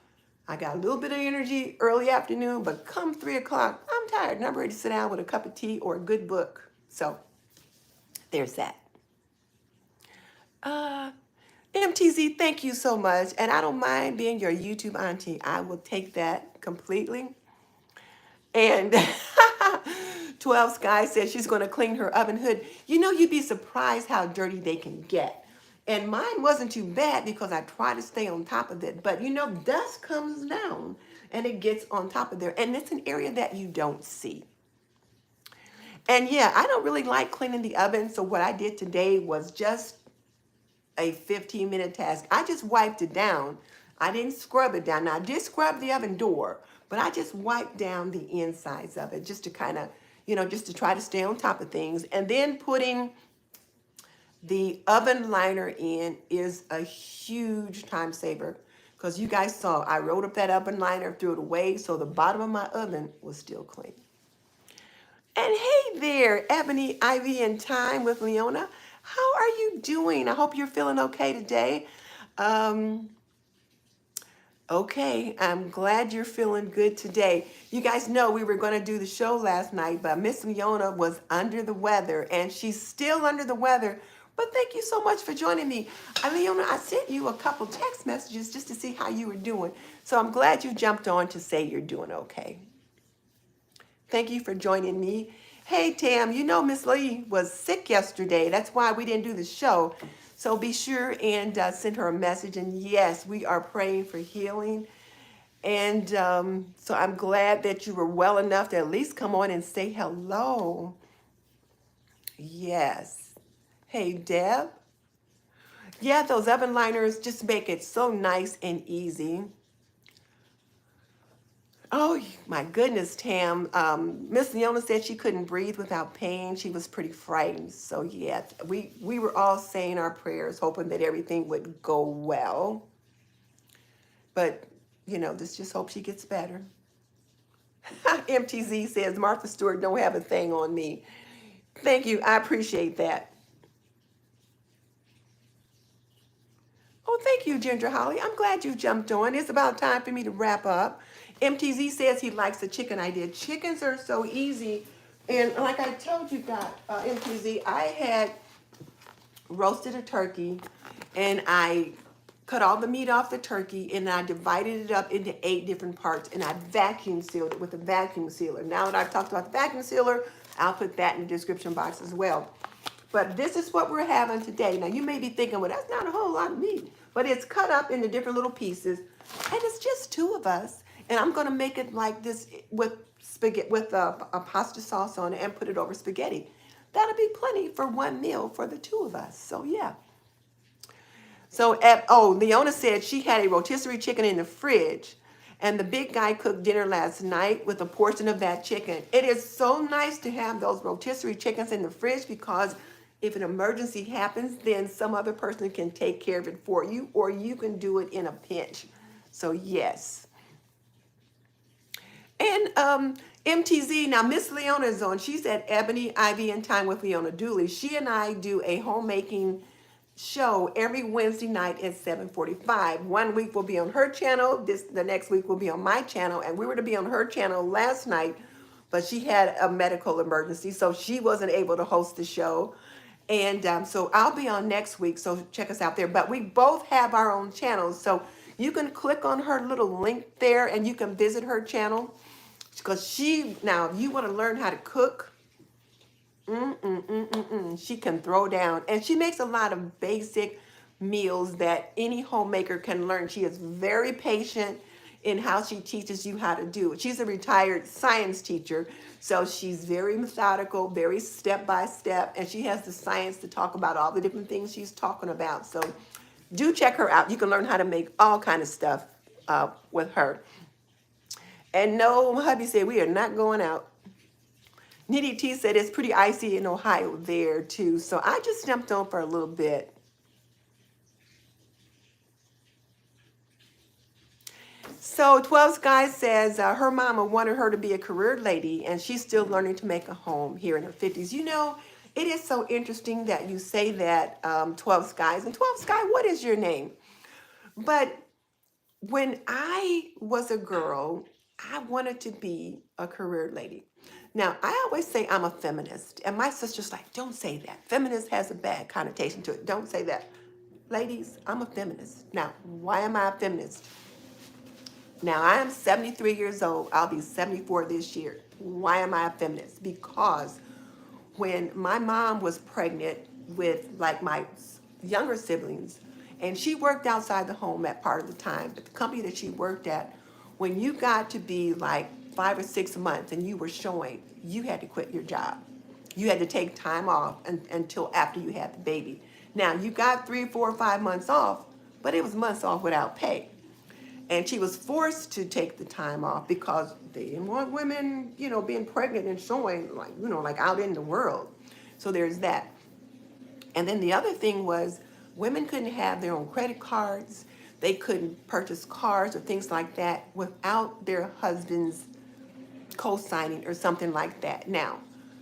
I got a little bit of energy early afternoon, but come 3 o'clock, I'm tired and I'm ready to sit down with a cup of tea or a good book. So there's that. MTZ, thank you so much. And I don't mind being your YouTube auntie. I will take that completely. And 12 Sky says she's going to clean her oven hood. You'd be surprised how dirty they can get. And mine wasn't too bad because I try to stay on top of it. But dust comes down and it gets on top of there. And it's an area that you don't see. And yeah, I don't really like cleaning the oven. So what I did today was just a 15-minute task. I just wiped it down. I didn't scrub it down. Now, I did scrub the oven door, but I just wiped down the insides of it just to kind of, just to try to stay on top of things. And then putting the oven liner in is a huge time saver because you guys saw I rolled up that oven liner, threw it away, so the bottom of my oven was still clean. And hey there, Ebony, Ivy, and Time with Leona. How are you doing? I hope you're feeling okay today. Okay, I'm glad you're feeling good today. You guys know we were going to do the show last night, but Miss Leona was under the weather, and she's still under the weather. But thank you so much for joining me. Leona, I sent you a couple text messages just to see how you were doing. So I'm glad you jumped on to say you're doing okay. Thank you for joining me. Hey, Tam, Miss Lee was sick yesterday. That's why we didn't do the show. So be sure and send her a message. And yes, we are praying for healing. And so I'm glad that you were well enough to at least come on and say hello. Yes. Hey, Deb. Yeah, those oven liners just make it so nice and easy. Oh my goodness, Tam. Miss Leona said she couldn't breathe without pain. She was pretty frightened. So yeah, we were all saying our prayers, hoping that everything would go well. But let's just hope she gets better. MTZ says Martha Stewart don't have a thing on me. Thank you. I appreciate that. Oh, thank you, Ginger Holly. I'm glad you jumped on. It's about time for me to wrap up. MTZ says he likes the chicken idea. Chickens are so easy. And like I told you, MTZ, I had roasted a turkey and I cut all the meat off the turkey and I divided it up into 8 different parts and I vacuum sealed it with a vacuum sealer. Now that I've talked about the vacuum sealer, I'll put that in the description box as well. But this is what we're having today. Now you may be thinking, well, that's not a whole lot of meat, but it's cut up into different little pieces and it's just 2 of us. And I'm gonna make it like this with spaghetti, with a pasta sauce on it and put it over spaghetti. That'll be plenty for 1 meal for the 2 of us. So yeah. So Leona said she had a rotisserie chicken in the fridge and the big guy cooked dinner last night with a portion of that chicken. It is so nice to have those rotisserie chickens in the fridge because if an emergency happens, then some other person can take care of it for you or you can do it in a pinch. So yes. And MTZ, now Miss Leona is on. She's at Ebony, Ivy, and Time with Leona Dooley. She and I do a homemaking show every Wednesday night at 7:45. 1 week will be on her channel. The next week will be on my channel. And we were to be on her channel last night, but she had a medical emergency, so she wasn't able to host the show. And so I'll be on next week, so check us out there. But we both have our own channels, so you can click on her little link there and you can visit her channel. Because now if you want to learn how to cook, she can throw down. And she makes a lot of basic meals that any homemaker can learn. She is very patient in how she teaches you how to do it. She's a retired science teacher, so she's very methodical, very step by step, and she has the science to talk about all the different things she's talking about. So do check her out. You can learn how to make all kind of stuff with her. And no, my hubby said we are not going out. Nitty T said it's pretty icy in Ohio there too. So I just jumped on for a little bit. So 12 Sky says her mama wanted her to be a career lady and she's still learning to make a home here in her 50s. You know, it is so interesting that you say that, 12 Skies. And 12 Sky, what is your name? But when I was a girl, I wanted to be a career lady. Now, I always say I'm a feminist, and my sister's like, don't say that. Feminist has a bad connotation to it. Don't say that. Ladies, I'm a feminist. Now, why am I a feminist? Now, I am 73 years old. I'll be 74 this year. Why am I a feminist? Because when my mom was pregnant with like my younger siblings, and she worked outside the home at part of the time, but the company that she worked at, when you got to be like 5 or 6 months and you were showing, you had to quit your job. You had to take time off until after you had the baby. Now, you got 3, 4, 5 months off, but it was months off without pay. And she was forced to take the time off because they didn't want women, you know, being pregnant and showing like, you know, like out in the world. So there's that. And then the other thing was women couldn't have their own credit cards. They couldn't purchase cars or things like that without their husband's co-signing or something like that. Now,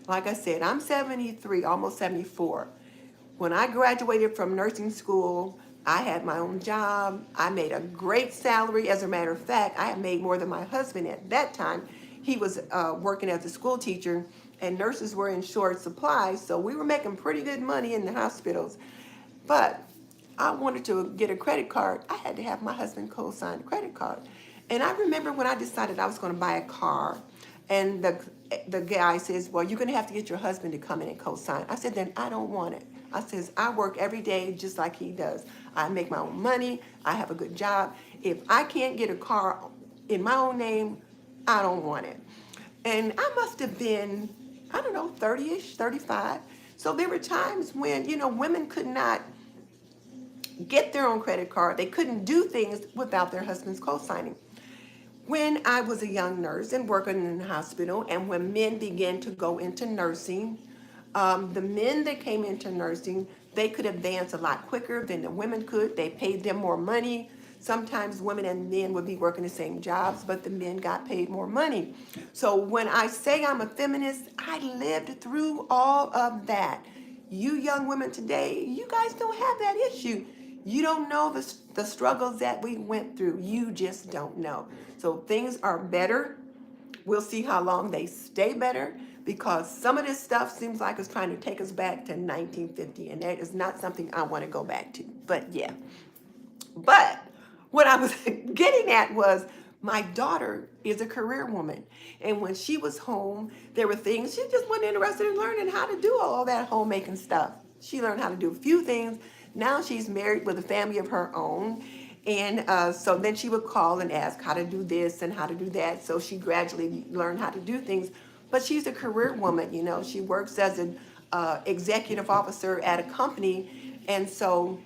like I said, I'm 73, almost 74. When I graduated from nursing school, I had my own job. I made a great salary. As a matter of fact, I had made more than my husband at that time. He was working as a school teacher and nurses were in short supply. So we were making pretty good money in the hospitals. But I wanted to get a credit card. I had to have my husband co-sign the credit card. And I remember when I decided I was going to buy a car, and the guy says, well, you're going to have to get your husband to come in and co-sign. I said, then I don't want it. I says, I work every day just like he does. I make my own money. I have a good job. If I can't get a car in my own name, I don't want it. And I must have been, I don't know, 30-ish, 35. So there were times when, you know, women could not get their own credit card. They couldn't do things without their husband's co-signing. When I was a young nurse and working in the hospital, and when men began to go into nursing, the men that came into nursing, they could advance a lot quicker than the women could. They paid them more money. Sometimes women and men would be working the same jobs, but the men got paid more money. So when I say I'm a feminist, I lived through all of that. You young women today, you guys don't have that issue. You don't know the the struggles that we went through, you just don't know. So things are better. We'll see how long they stay better, because some of this stuff seems like it's trying to take us back to 1950, and that is not something I want to go back to. But yeah. But what I was getting at was, my daughter is a career woman. And when she was home, there were things she just wasn't interested in learning how to do all that homemaking stuff. She learned how to do a few things. Now she's married with a family of her own. And so then she would call and ask how to do this and how to do that. So she gradually learned how to do things. But she's a career woman, you know. She works as an executive officer at a company. And so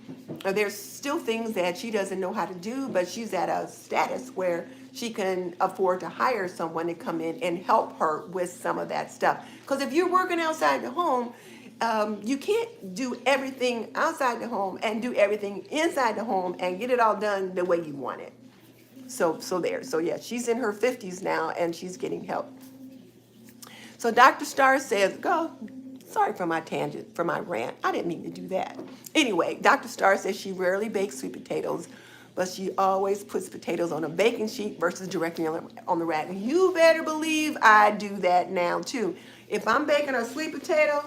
there's still things that she doesn't know how to do, but she's at a status where she can afford to hire someone to come in and help her with some of that stuff. Because if you're working outside the home, you can't do everything outside the home and do everything inside the home and get it all done the way you want it. So yeah, she's in her 50s now and she's getting help. So Dr. Starr says, go. Sorry for my tangent, for my rant. I didn't mean to do that. Anyway, Dr. Starr says she rarely bakes sweet potatoes, but she always puts potatoes on a baking sheet versus directly on the rack. You better believe I do that now too. If I'm baking a sweet potato,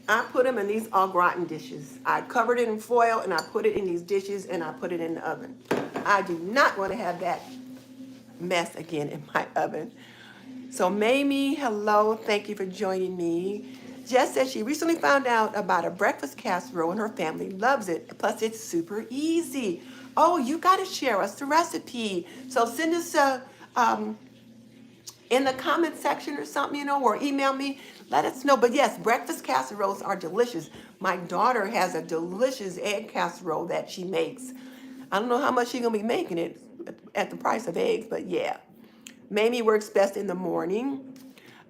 I put them in these au gratin dishes. I covered it in foil and I put it in these dishes and I put it in the oven. I do not want to have that mess again in my oven. So Mamie, hello, thank you for joining me. Jess says she recently found out about a breakfast casserole and her family loves it. Plus it's super easy. Oh, you got to share us the recipe. So send us in the comment section or something, you know, or email me. Let us know. But yes, breakfast casseroles are delicious. My daughter has a delicious egg casserole that she makes. I don't know how much she's going to be making it at the price of eggs, but yeah. Mamie works best in the morning.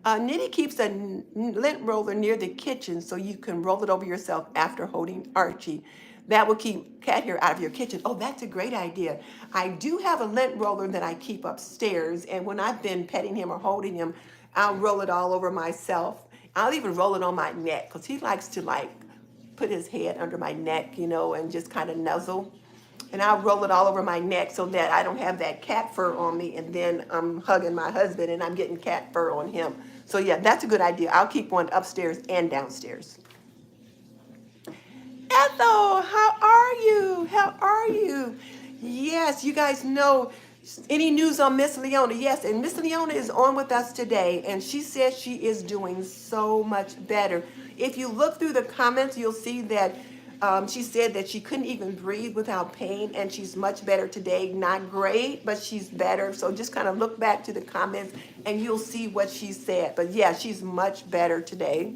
Nitty keeps a lint roller near the kitchen so you can roll it over yourself after holding Archie. That will keep cat hair out of your kitchen. Oh, that's a great idea. I do have a lint roller that I keep upstairs, and when I've been petting him or holding him, I'll roll it all over myself. I'll even roll it on my neck because he likes to like put his head under my neck, you know, and just kind of nuzzle. And I'll roll it all over my neck so that I don't have that cat fur on me, and then I'm hugging my husband and I'm getting cat fur on him. So yeah, that's a good idea. I'll keep one upstairs and downstairs. Ethel, how are you? How are you? Yes, you guys know any news on Miss Leona? Yes, and Miss Leona is on with us today, and she says she is doing so much better. If you look through the comments, you'll see that she said that she couldn't even breathe without pain, and she's much better today. Not great, but she's better. So just kind of look back to the comments, and you'll see what she said. But yeah, she's much better today.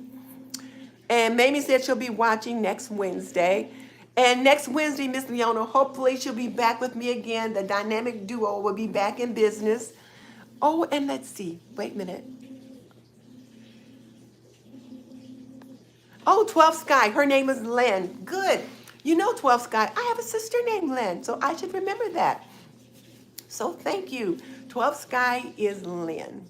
And Mamie said she'll be watching next Wednesday. And next Wednesday, Miss Leona, hopefully she'll be back with me again. The dynamic duo will be back in business. Oh, and let's see. Wait a minute. Oh, 12 Sky. Her name is Lynn. Good. You know 12 Sky. I have a sister named Lynn, so I should remember that. So thank you. 12 Sky is Lynn.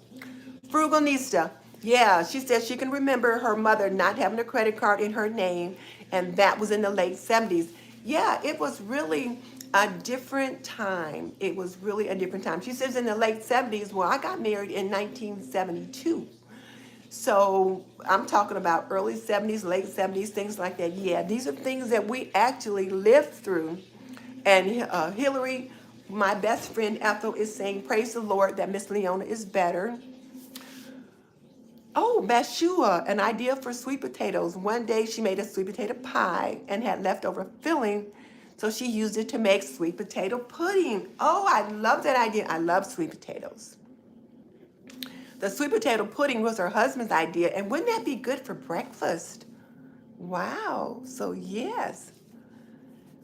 Frugalista. Yeah, she says she can remember her mother not having a credit card in her name, and that was in the late 70s. Yeah, it was really a different time. It was really a different time. She says in the late 70s, well, I got married in 1972. So I'm talking about early 70s, late 70s, things like that. Yeah, these are things that we actually lived through. And Hillary, my best friend Ethel, is saying, praise the Lord that Miss Leona is better. Oh, Bathsheba, an idea for sweet potatoes. One day she made a sweet potato pie and had leftover filling, so she used it to make sweet potato pudding. Oh, I love that idea. I love sweet potatoes. The sweet potato pudding was her husband's idea, and wouldn't that be good for breakfast? Wow, so yes.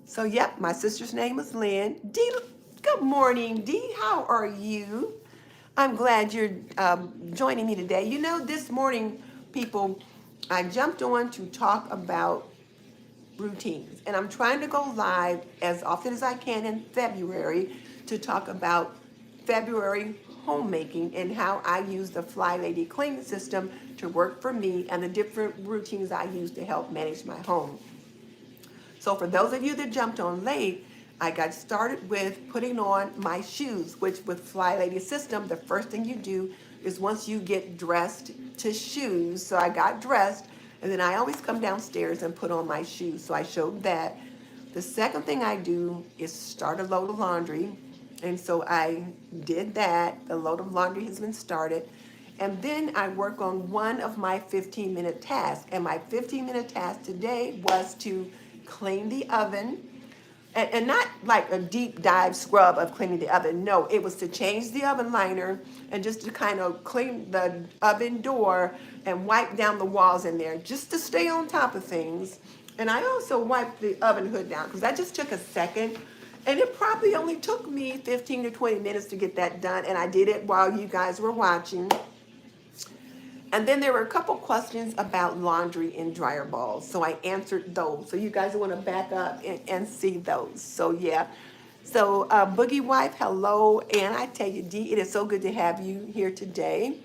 So yep, my sister's name is Lynn. Dee, good morning, Dee, how are you? I'm glad you're joining me today. You know, this morning, people, I jumped on to talk about routines. And I'm trying to go live as often as I can in February to talk about February Homemaking and how I use the Flylady Cleaning system to work for me and the different routines I use to help manage my home. So for those of you that jumped on late, I got started with putting on my shoes, which with Flylady system, the first thing you do is once you get dressed to shoes. So I got dressed and then I always come downstairs and put on my shoes. So I showed that. The second thing I do is start a load of laundry. And so I did that. The load of laundry has been started. And then I work on one of my 15-minute tasks. And my 15-minute task today was to clean the oven. And not like a deep dive scrub of cleaning the oven. No, it was to change the oven liner and just to kind of clean the oven door and wipe down the walls in there just to stay on top of things. And I also wiped the oven hood down because that just took a second. And it probably only took me 15 to 20 minutes to get that done. And I did it while you guys were watching. And then there were a couple questions about laundry and dryer balls. So I answered those. So you guys want to back up and see those. So yeah. So Boogie Wife, hello. And I tell you, Dee, it is so good to have you here today.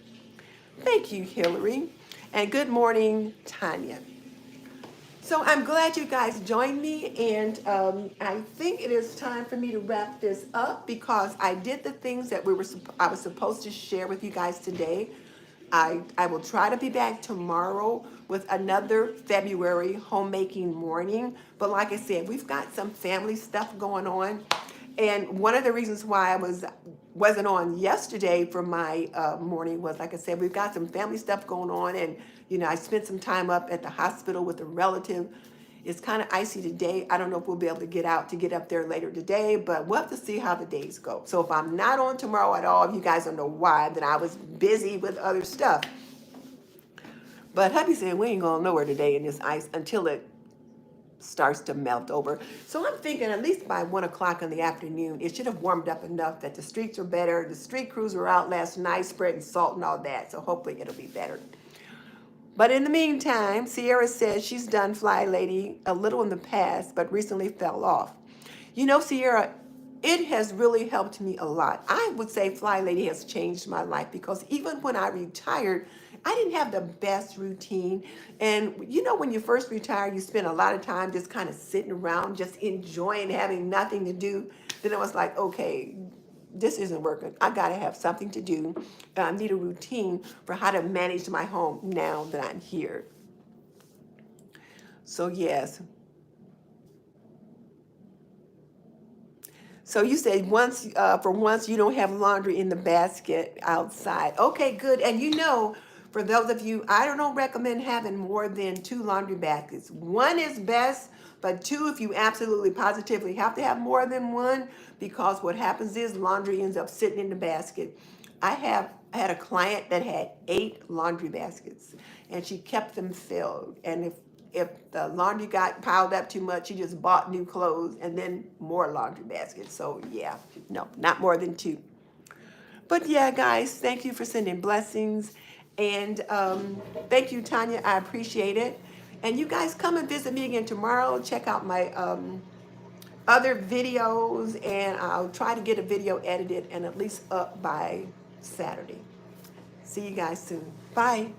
Thank you, Hillary. And good morning, Tanya. So I'm glad you guys joined me, and I think it is time for me to wrap this up because I did the things that I was supposed to share with you guys today. I will try to be back tomorrow with another February homemaking morning. But like I said, we've got some family stuff going on. And one of the reasons why I wasn't on yesterday for my morning was, like I said, we've got some family stuff going on. And, you know, I spent some time up at the hospital with a relative. It's kind of icy today. I don't know if we'll be able to get up there later today, but we'll have to see how the days go. So if I'm not on tomorrow at all, if you guys don't know why, then I was busy with other stuff. But hubby said we ain't going nowhere today in this ice until it starts to melt over. So I'm thinking at least by 1 o'clock in the afternoon, it should have warmed up enough that the streets are better. The street crews were out last night spreading salt and all that. So hopefully it'll be better. But in the meantime, Sierra says she's done Flylady a little in the past, but recently fell off. You know, Sierra, it has really helped me a lot. I would say Flylady has changed my life because even when I retired, I didn't have the best routine. And you know, when you first retire, you spend a lot of time just kind of sitting around, just enjoying having nothing to do. Then I was like, okay, this isn't working. I got to have something to do. I need a routine for how to manage my home now that I'm here. So yes. So you said for once you don't have laundry in the basket outside. Okay, good. And you know, for those of you, I don't recommend having more than 2 laundry baskets. 1 is best, but 2, if you absolutely positively have to have more than 1, because what happens is laundry ends up sitting in the basket. I had a client that had 8 laundry baskets, and she kept them filled. And if the laundry got piled up too much, she just bought new clothes and then more laundry baskets. So yeah, no, not more than 2. But yeah, guys, thank you for sending blessings. And thank you, Tanya. I appreciate it. And you guys come and visit me again tomorrow. Check out my other videos, and I'll try to get a video edited and at least up by Saturday. See you guys soon. Bye.